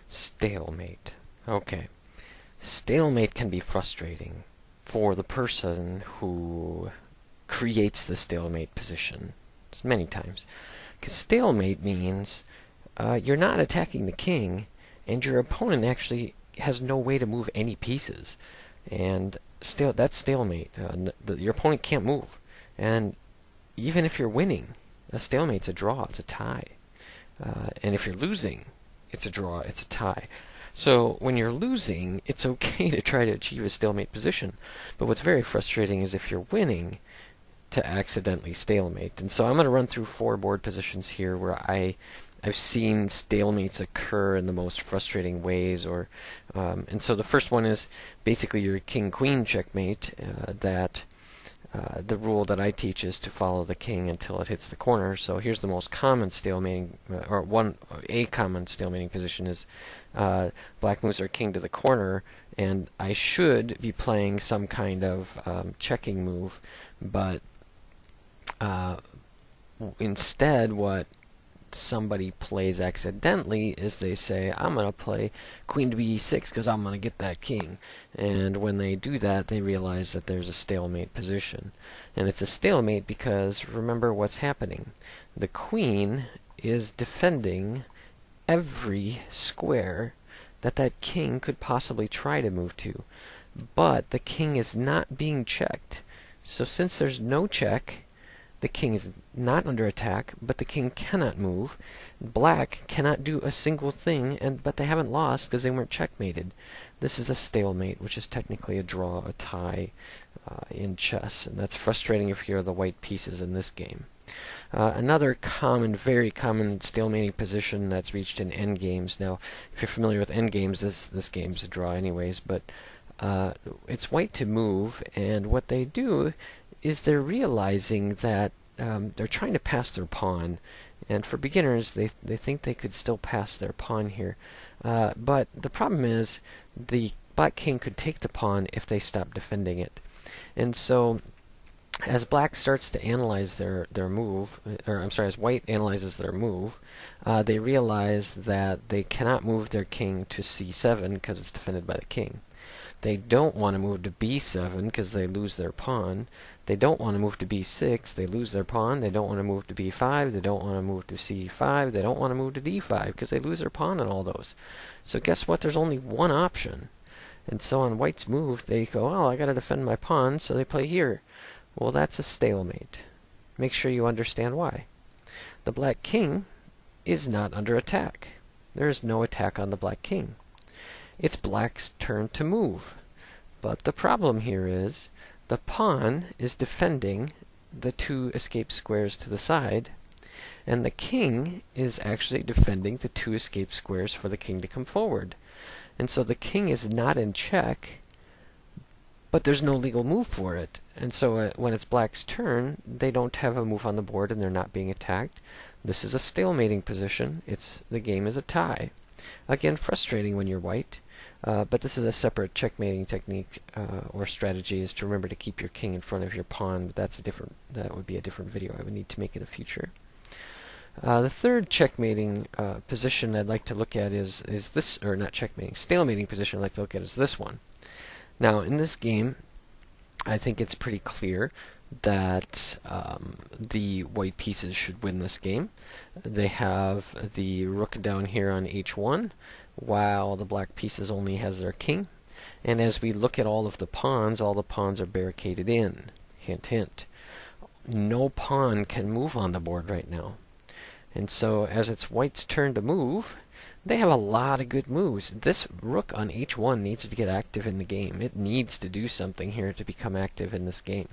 Stalemate. Okay. Stalemate can be frustrating for the person who creates the stalemate position many times. Because stalemate means you're not attacking the king, and your opponent actually has no way to move any pieces. And that's stalemate. Your opponent can't move. And even if you're winning, a stalemate's a draw, it's a tie. And if you're losing, it's a draw, it's a tie. So when you're losing, it's okay to try to achieve a stalemate position. But what's very frustrating is if you're winning, to accidentally stalemate. And so I'm going to run through 4 board positions here where I've seen stalemates occur in the most frustrating ways. And so the first one is basically your king-queen checkmate. The rule that I teach is to follow the king until it hits the corner. So here's the most common stalemating, a common stalemating position is black moves their king to the corner, and I should be playing some kind of checking move, but instead what somebody plays accidentally is they say, I'm going to play queen to b6 because I'm going to get that king. And when they do that, they realize that there's a stalemate position. And it's a stalemate because remember what's happening. The queen is defending every square that king could possibly try to move to. But the king is not being checked. So since there's no check, the king is not under attack, but the king cannot move. Black cannot do a single thing, but they haven't lost because they weren't checkmated. This is a stalemate, which is technically a draw, a tie in chess, and that's frustrating if you're the white pieces in this game. Another common, very common stalemating position that's reached in endgames. Now, if you're familiar with endgames, this game's a draw anyways, but it's white to move, and what they do is they're realizing that they're trying to pass their pawn, and for beginners they think they could still pass their pawn here, but the problem is the black king could take the pawn if they stop defending it. And so as black starts to analyze their move, or I'm sorry, as white analyzes their move, they realize that they cannot move their king to c7 because it's defended by the king. They don't want to move to b7 because they lose their pawn. They don't want to move to b6, they lose their pawn. They don't want to move to b5, they don't want to move to c5, they don't want to move to d5 because they lose their pawn on all those. So guess what? There's only one option. And so on white's move, they go, oh, I got to defend my pawn, so they play here. Well, that's a stalemate. Make sure you understand why. The black king is not under attack. There is no attack on the black king. It's black's turn to move. But the problem here is the pawn is defending the 2 escape squares to the side, and the king is actually defending the 2 escape squares for the king to come forward. And so the king is not in check, but there's no legal move for it. And so when it's black's turn, they don't have a move on the board and they're not being attacked. This is a stalemating position. The game is a tie. Again, frustrating when you're white. But this is a separate checkmating technique or strategy, is to remember to keep your king in front of your pawn. But that would be a different video I would need to make in the future. The third checkmating position I'd like to look at is this, or not checkmating, stalemating position I'd like to look at is this one. Now in this game, I think it's pretty clear that the white pieces should win this game. They have the rook down here on h1, while the black pieces only has their king. And as we look at all the pawns are barricaded in. Hint, hint. No pawn can move on the board right now. And so as it's white's turn to move, they have a lot of good moves. This rook on h1 needs to get active in the game. It needs to do something here to become active in this game.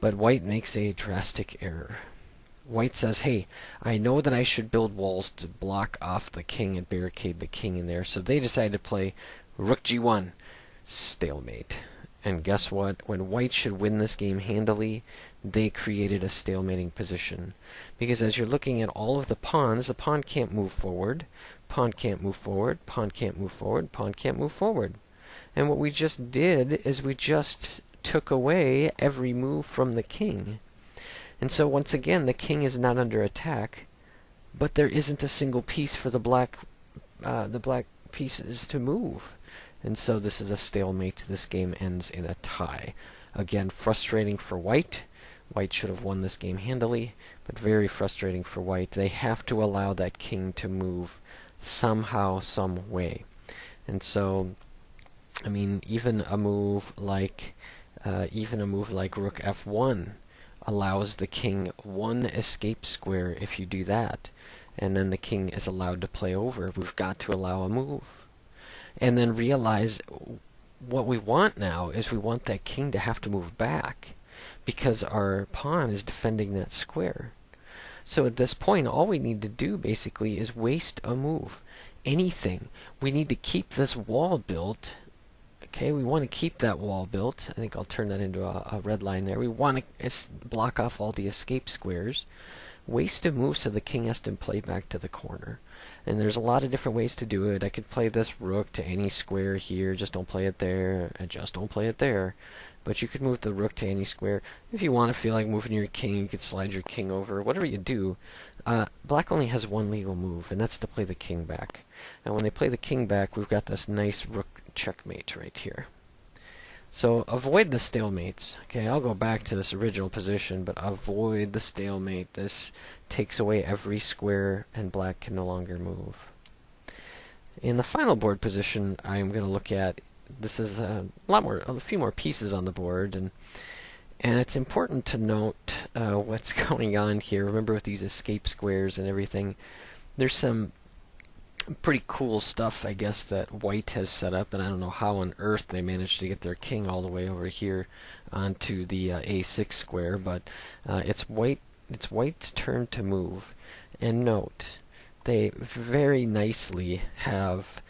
But white makes a drastic error. White says, hey, I know that I should build walls to block off the king and barricade the king in there. So they decide to play rook g1, stalemate. And guess what? When white should win this game handily, they created a stalemating position. Because as you're looking at all of the pawns, the pawn can't move forward, pawn can't move forward, pawn can't move forward, pawn can't move forward. And what we just did is we just took away every move from the king. And so once again, the king is not under attack, but there isn't a single piece for the black the black pieces to move. And so this is a stalemate. This game ends in a tie. Again, frustrating for white. White should have won this game handily, but very frustrating for white. They have to allow that king to move somehow, some way. And so, I mean, even a move like rook f1 allows the king one escape square if you do that. And then the king is allowed to play over. We've got to allow a move. And then realize what we want now is we want that king to have to move back because our pawn is defending that square. So at this point, all we need to do basically is waste a move. Anything. We need to keep this wall built. Okay, we want to keep that wall built. I think I'll turn that into a red line there. We want to block off all the escape squares. Waste a move so the king has to play back to the corner. And there's a lot of different ways to do it. I could play this rook to any square here. Just don't play it there. And just don't play it there. But you could move the rook to any square. If you want to feel like moving your king, you could slide your king over. Whatever you do, black only has one legal move, and that's to play the king back. And when they play the king back, we've got this nice rook checkmate right here. So avoid the stalemates. Okay, I'll go back to this original position, but avoid the stalemate. This takes away every square, and black can no longer move. In the final board position, I'm going to look at, this is a few more pieces on the board, and it's important to note what's going on here. Remember, with these escape squares and everything, there's some pretty cool stuff, I guess, that white has set up, and I don't know how on earth they managed to get their king all the way over here onto the a6 square, but it's white's turn to move. And note, they very nicely have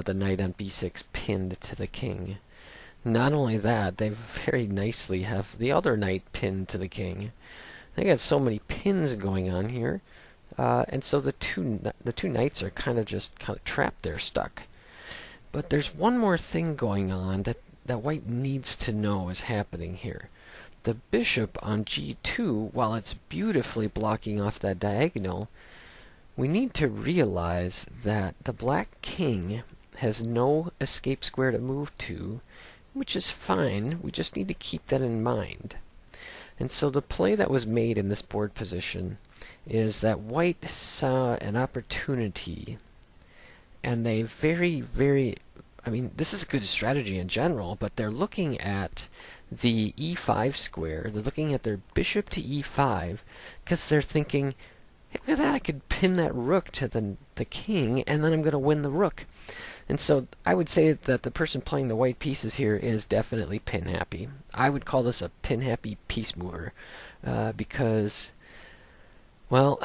the knight on b6 pinned to the king. Not only that, they very nicely have the other knight pinned to the king. They got so many pins going on here. And so the two knights are kind of trapped there, stuck. But there's one more thing going on that white needs to know is happening here. The bishop on g2, while it's beautifully blocking off that diagonal, we need to realize that the black king has no escape square to move to, which is fine. We just need to keep that in mind. And so the play that was made in this board position is that white saw an opportunity, and they I mean, this is a good strategy in general, but they're looking at the e5 square. They're looking at their bishop to e5 because they're thinking, hey, look at that, I could pin that rook to the king, and then I'm going to win the rook. And so I would say that the person playing the white pieces here is definitely pin happy. I would call this a pin happy piece mover because, well,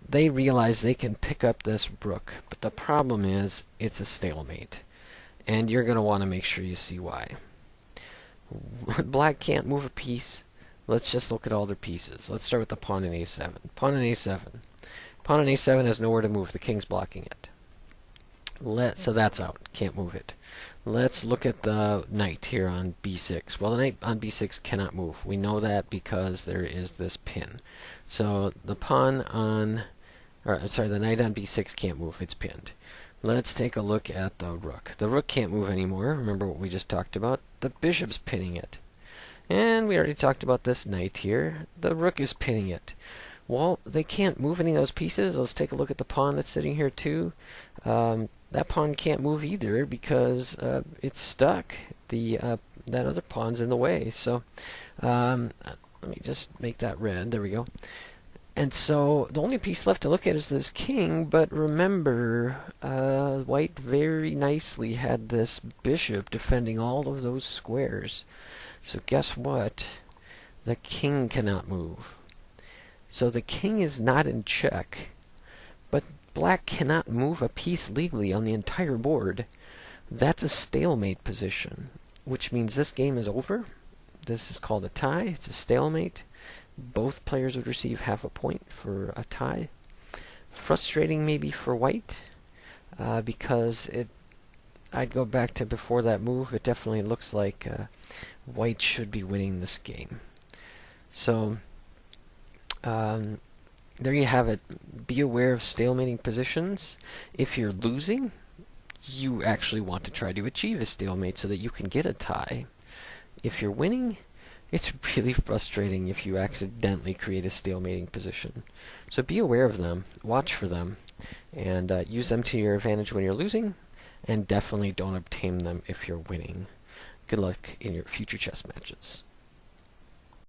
they realize they can pick up this rook, but the problem is it's a stalemate, and you're going to want to make sure you see why. Black can't move a piece. Let's just look at all their pieces. Let's start with the pawn in a7. Pawn in a7. Pawn in a7 has nowhere to move. The king's blocking it. So that's out. Can't move it. Let's look at the knight here on b6. Well, the knight on b6 cannot move. We know that because there is this pin. So the pawn on, the knight on b6 can't move. It's pinned. Let's take a look at the rook. The rook can't move anymore. Remember what we just talked about? The bishop's pinning it. And we already talked about this knight here. The rook is pinning it. Well, they can't move any of those pieces. Let's take a look at the pawn that's sitting here too. That pawn can't move either because it's stuck. That other pawn's in the way. So let me just make that red. There we go. And so the only piece left to look at is this king, but remember, white very nicely had this bishop defending all of those squares. So guess what? The king cannot move. So the king is not in check, but black cannot move a piece legally on the entire board. That's a stalemate position, which means this game is over. This is called a tie. It's a stalemate. Both players would receive half a point for a tie. Frustrating maybe for white, because I'd go back to before that move. It definitely looks like white should be winning this game. So there you have it. Be aware of stalemating positions. If you're losing, you actually want to try to achieve a stalemate so that you can get a tie. If you're winning, it's really frustrating if you accidentally create a stalemating position. So be aware of them, watch for them, and use them to your advantage when you're losing, and definitely don't obtain them if you're winning. Good luck in your future chess matches.